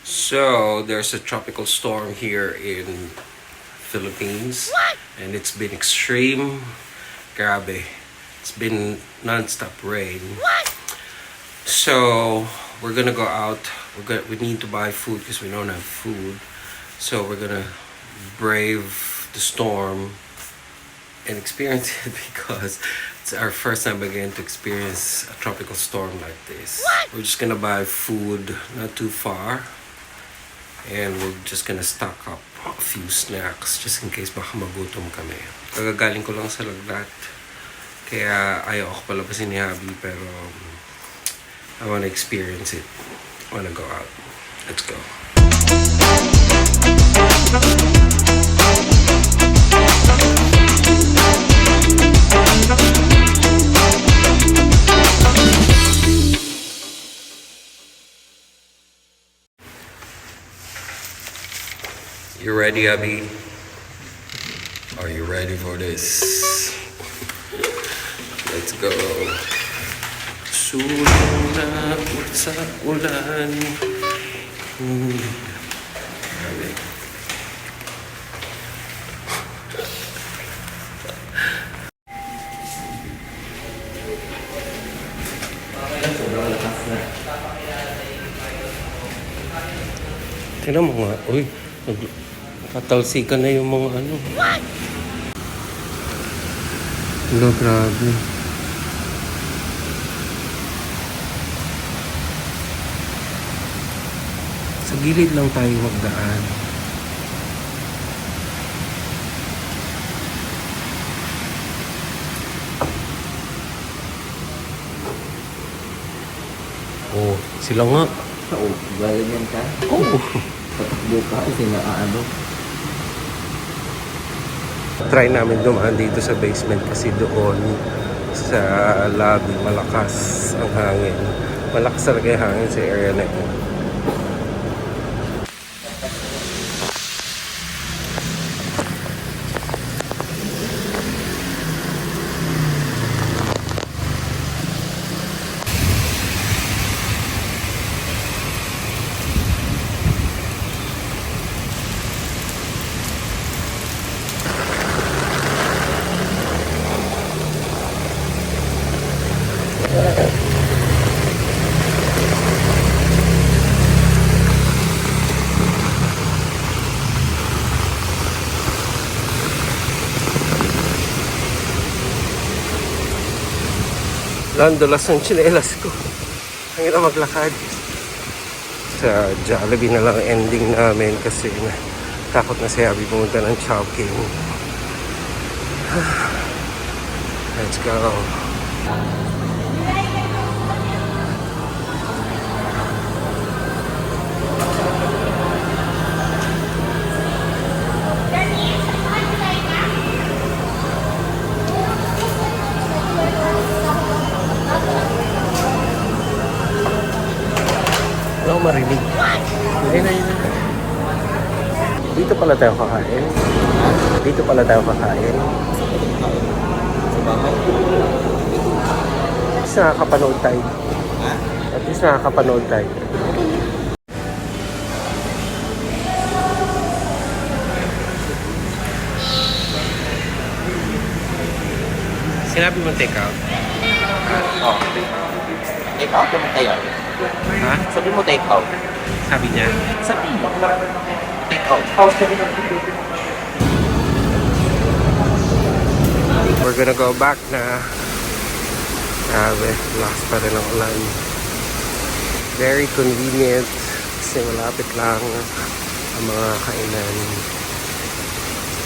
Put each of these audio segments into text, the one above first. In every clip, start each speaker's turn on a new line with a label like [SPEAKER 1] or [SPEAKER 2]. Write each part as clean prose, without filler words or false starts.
[SPEAKER 1] So there's a tropical storm here in Philippines. What? And it's been extreme. Grabe. It's been non-stop rain. What? So we're gonna go out. We need to buy food because we don't have food. So we're gonna brave the storm and experience it because it's our first time again to experience a tropical storm like this. What? We're just gonna buy food not too far. And we're just gonna stock up a few snacks just in case baka magutom kami. Kagagaling ko lang sa laglat. Kaya ayaw ako palabasin ni Hubbee pero I wanna experience it. I wanna go out. Let's go. You ready, Hubbee? Are you ready for this? Let's go. Sulong na sa ulan. Tignan mo nga. Uy, katalsikan na yung mga ano. Hello, grabe. Sa gilid lang tayo magdaan. Oh, sila nga.
[SPEAKER 2] Oo, ganyan ka?
[SPEAKER 1] Oh.
[SPEAKER 2] Patakbo ka, ano.
[SPEAKER 1] Try namin dumaan dito sa basement kasi doon sa lobby malakas ang hangin. Malakas talaga yung hangin sa area na yun. Landulas ng tsinelas ko. Ang ina maglakad. Sa Jollibee na lang ending namin kasi takot na si Hubbee pumunta ng Chowking. Let's go. Wala akong marinig. Ayun. Dito pala tayo kakain. Dito pala tayo kakain.
[SPEAKER 2] Sa bahay?
[SPEAKER 1] At least nakakapanood tayo.
[SPEAKER 2] Ha?
[SPEAKER 1] At least nakakapanood tayo. Sinabi mo take out?
[SPEAKER 2] Oo. Take out naman tayo.
[SPEAKER 1] Ha?
[SPEAKER 2] Sabi mo take out.
[SPEAKER 1] Sabi niya?
[SPEAKER 2] Sabi mo. Take out.
[SPEAKER 1] We're gonna go back na. Grabe, lakas pa rin ang ulan. Very convenient kasi malapit lang ang mga kainan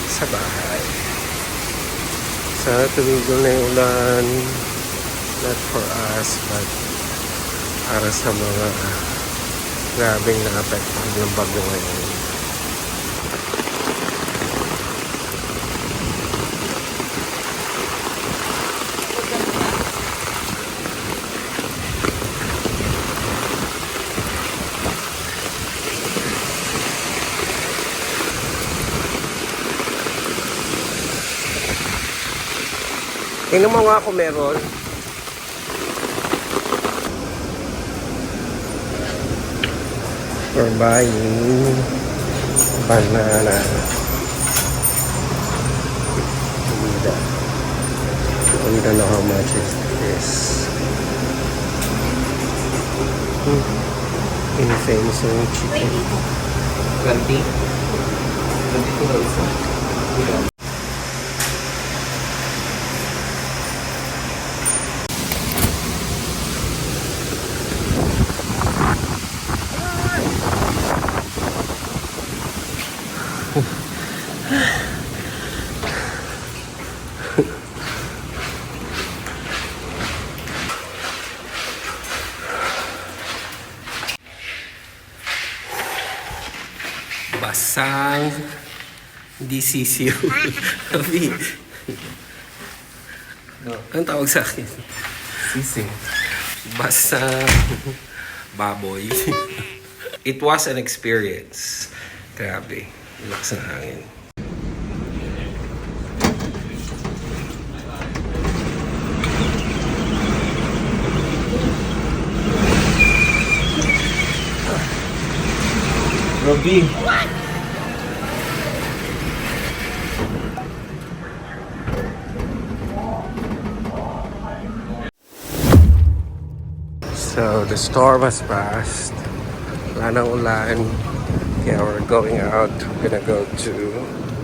[SPEAKER 1] sa bahay. Sana tumigil na yung ulan. Not for us, but para sa mga grabing naapektuhan ng bagyo ngayon. Tingnan mo nga kung meron. We're buying banana. We don't know how much is this. Infamous yung chicken.
[SPEAKER 2] 20. 22 daw isa.
[SPEAKER 1] Basang hindi sisiyo. Hubbee.
[SPEAKER 2] No.
[SPEAKER 1] Anong tawag sa akin?
[SPEAKER 2] Sisig.
[SPEAKER 1] Basang baboy. It was an experience. Grabe. Lakas ng hangin.
[SPEAKER 2] Robbie.
[SPEAKER 1] So, the storm has passed. Wala nang ulan. Kaya we're going out. We're gonna go to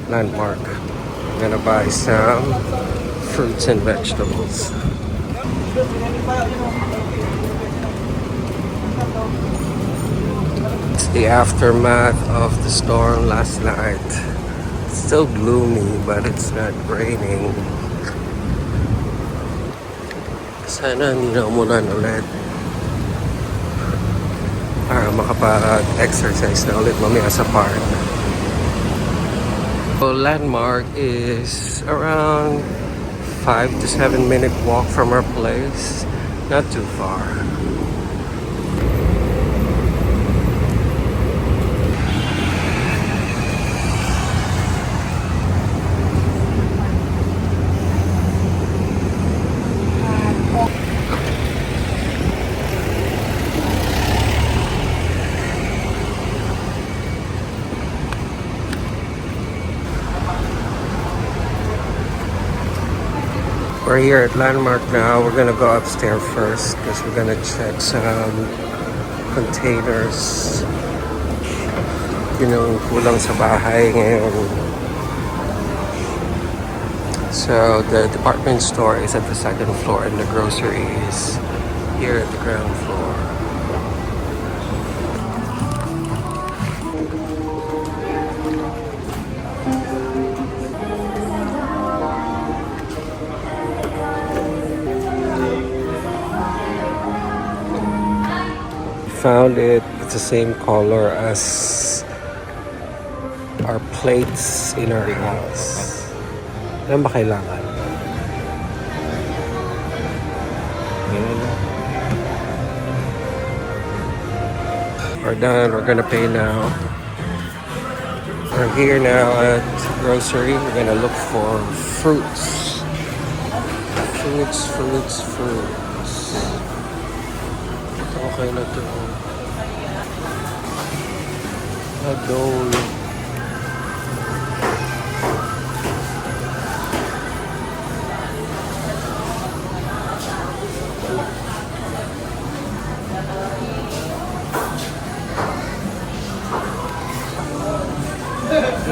[SPEAKER 1] Landmark. We're gonna buy some fruits and vegetables. It's the aftermath of the storm last night. It's still gloomy, but it's not raining. Sana hindi na umulan ulit. Para makapag-exercise na ulit mamaya sa park. So Landmark is around 5 to 7 minute walk from our place. Not too far. We're here at Landmark now. We're gonna go upstairs first because we're gonna check some containers. Yun yung kulang sa bahay ngayon. So the department store is at the second floor and the grocery is here at the ground floor. Found it. It's the same color as our plates in our house. Yan ba kailangan? We're done. We're gonna pay now. We're here now at grocery. We're gonna look for fruits. Fruits. Okay na to. Adol.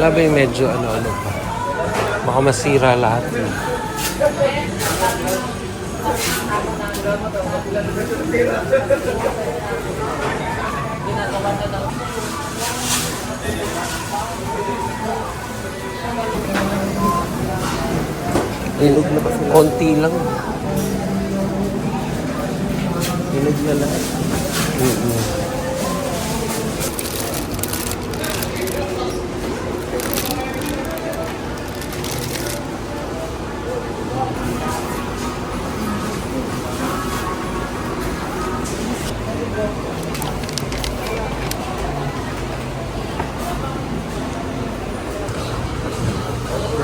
[SPEAKER 1] Labi medyo ano pa. Baka masira lahat. Hinog na ba sila? Konti lang. Hinog na lahat.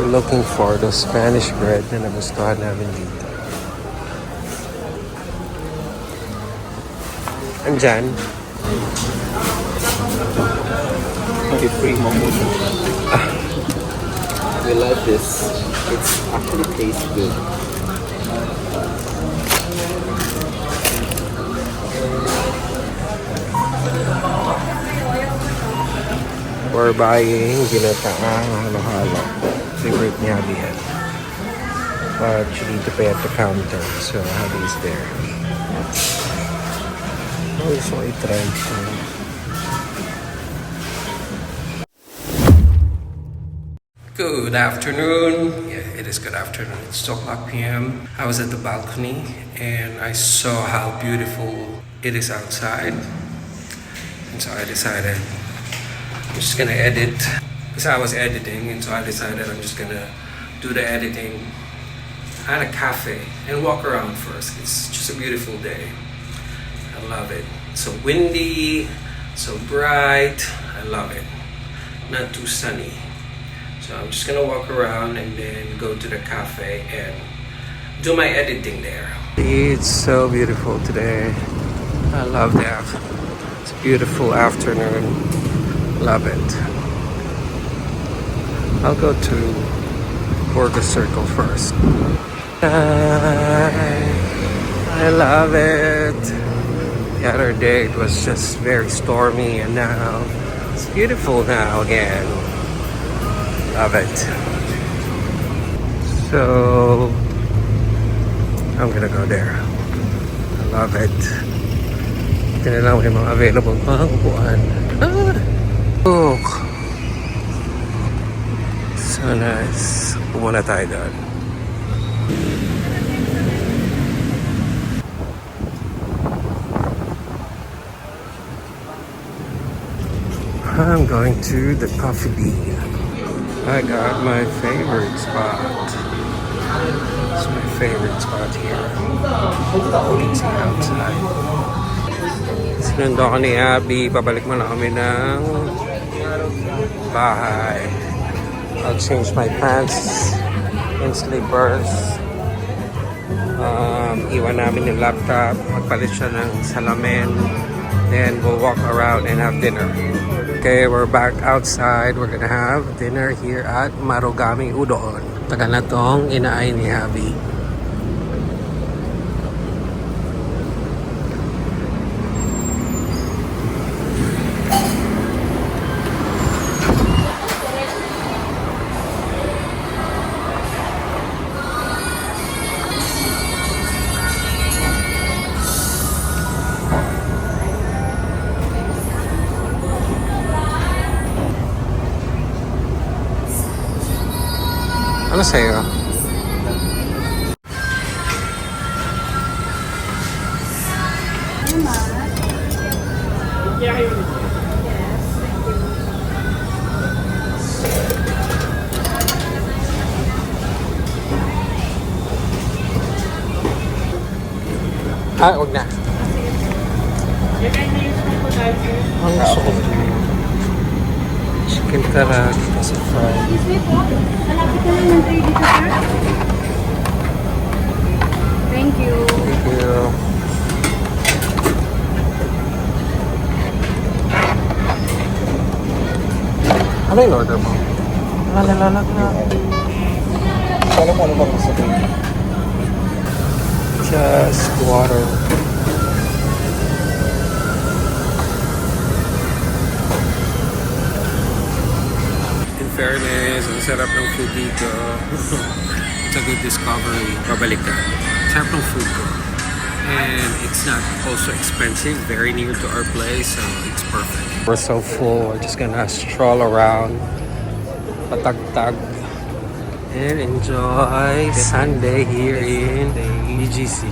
[SPEAKER 1] We're looking for the Spanish bread na nagustuhan namin dito. Andyan.
[SPEAKER 2] Sorry, free momo. We love this. It's actually tastes good.
[SPEAKER 1] We're buying ginataang halo-halo. Favorite ni Hubbee yan. But you need to pay at the counter. So Hubbee is there. Also, i-try ito. Good afternoon. Yeah, it is good afternoon. It's 2 o'clock p.m. I was at the balcony and I saw how beautiful it is outside. And so I decided I'm just gonna edit. Because I was editing, and so I decided I'm just gonna do the editing at a cafe and walk around first. It's just a beautiful day. I love it. So windy, so bright. I love it. Not too sunny. So I'm just gonna walk around and then go to the cafe and do my editing there. It's so beautiful today. I love that. It's a beautiful afternoon. Love it. I'll go to Burger Circle first. I love it. The other day it was just very stormy and now it's beautiful now again. Love it. So I'm gonna go there. I love it. Ito na lang yung mga available pang upuan. Oh, so nice. Pumunta tayo doon. I'm going to the coffee bean. I got my favorite spot. It's my favorite spot here. It's outside. Sinundo ako ni Abby. Pabalik mo na kami ng bahay. I'll change my pants and slippers. Iwan namin yung laptop. Magpalit siya ng salamin. Then we'll walk around and have dinner. Okay, we're back outside. We're gonna have dinner here at Marugami Udon. Tagal na tong inaay ni Hubbee. Ano sa'yo? Ah, huwag na. Ang gusto ko. Chicken karak kasi fried.
[SPEAKER 3] Excuse me po. Malapit na lang ng tray dito, sir. Thank you.
[SPEAKER 1] Thank you. Ano yung order mo? Lalalag na.
[SPEAKER 2] Paano bang sabihin?
[SPEAKER 1] Just water. In fairness, ang sarap ng food dito. It's a good discovery. Babalik ka. Sarap ng food ko. And it's not also expensive. Very near to our place, so it's perfect. We're so full. We're just gonna stroll around. Patagtag. And enjoy Sunday here in BGC.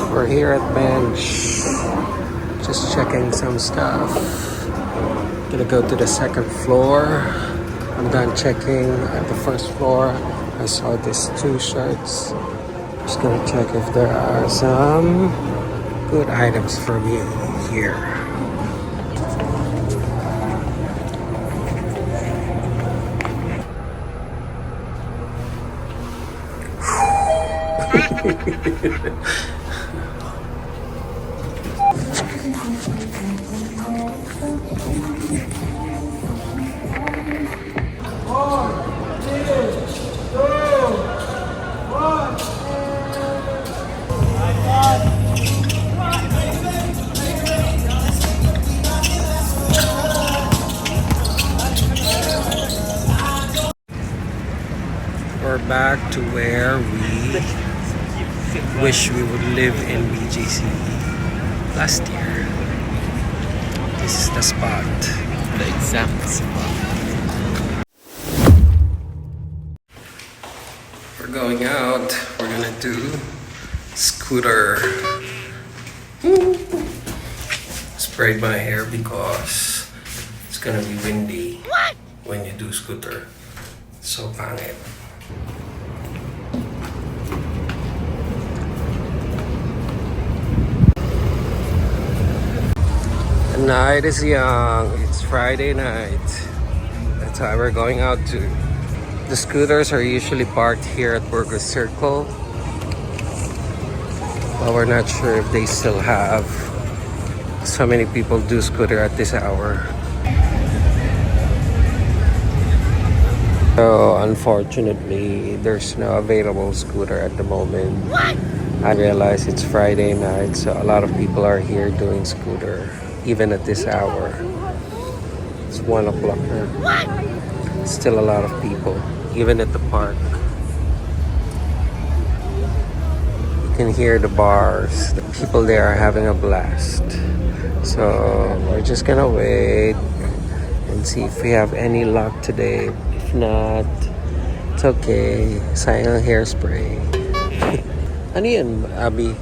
[SPEAKER 1] We're here at bench, just checking some stuff. Gonna go to the second floor. I'm done checking at the first floor. I saw these two shirts, Just gonna check if there are some good items for me here. We're back to where we wish we would live in BGC last year. This is the spot.
[SPEAKER 2] The exact spot.
[SPEAKER 1] We're going out. We're gonna do scooter. Sprayed my hair because it's gonna be windy when you do scooter. So pangit. The night is young. It's Friday night. That's why we're going out too. The scooters are usually parked here at Burgess Circle, but we're not sure if they still have. So many people do scooter at this hour. So unfortunately, there's no available scooter at the moment. I realize it's Friday night, so a lot of people are here doing scooter, even at this hour. It's 1 o'clock now. Still a lot of people, even at the park. You can hear the bars. The people there are having a blast. So we're just gonna wait and see if we have any luck today. If not, it's okay. Sayang ang hairspray. Ano yan, Abby?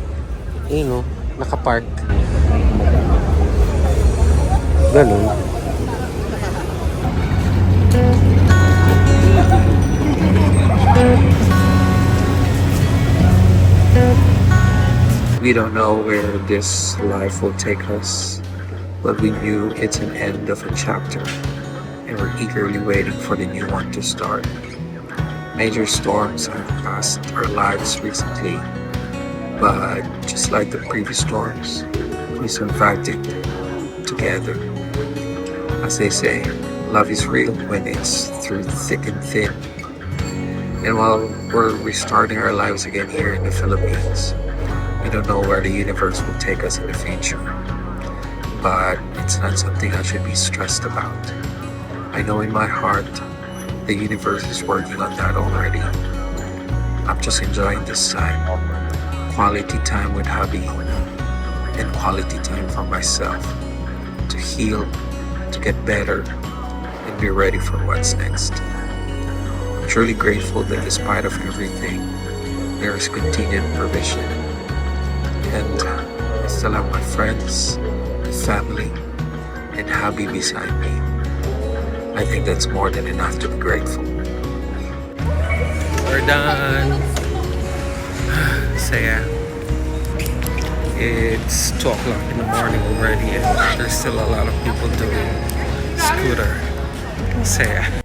[SPEAKER 1] Ayun, no? Nakapark. Ganun. We don't know where this life will take us, but we knew it's an end of a chapter, and we're eagerly waiting for the new one to start. Major storms have passed our lives recently, but just like the previous storms, we survived it together. As they say, love is real when it's through thick and thin. And while we're restarting our lives again here in the Philippines, we don't know where the universe will take us in the future. But it's not something I should be stressed about. I know in my heart, the universe is working on that already. I'm just enjoying this time. Quality time with Hubbee, and quality time for myself. To heal, to get better, and be ready for what's next. I'm truly grateful that despite of everything, there is continued provision. And I still have my friends, my family, and Hubbee beside me. I think that's more than enough to be grateful. We're done. So yeah, it's 2 o'clock in the morning already, and there's still a lot of people doing scooter. So yeah.